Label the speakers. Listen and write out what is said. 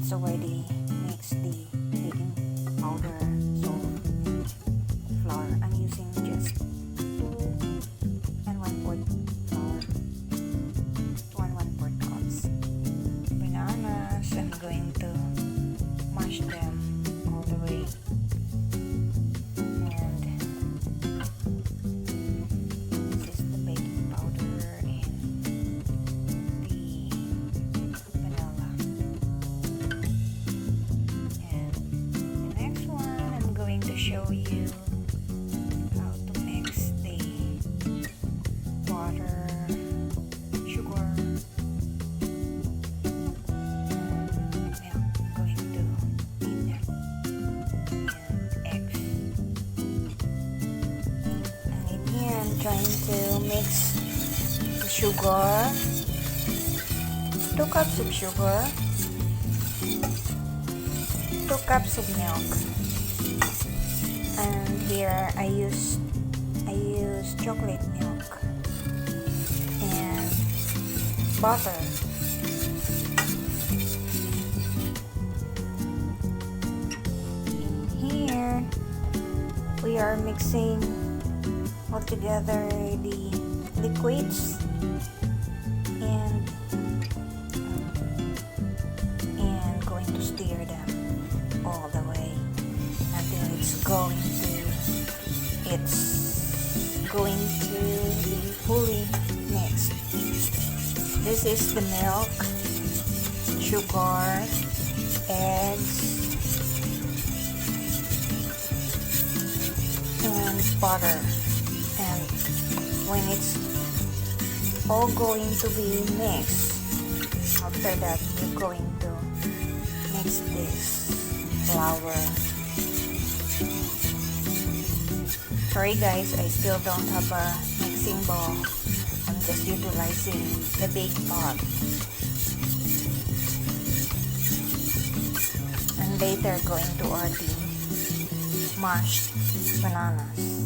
Speaker 1: it's already mixed the baking powder, salt, and flour. I'm using just 2 and 1/4 flour, 2 and 1/4 cups. Bananas, I'm going to mash them all the way. And this is the baking powder and the vanilla. And the next one, I'm going to show you how to mix the water, sugar, trying to mix the sugar, 2 cups of sugar, 2 cups of milk, and here I use chocolate milk and butter. In here we are mixing all together the liquids and going to stir them all the way until it's going to be fully mixed. This is the milk, sugar, eggs, and butter. And when it's all going to be mixed, after that you're going to mix this flour. Sorry guys, I still don't have a mixing bowl. I'm just utilizing the big pot. And later going to add the mashed bananas.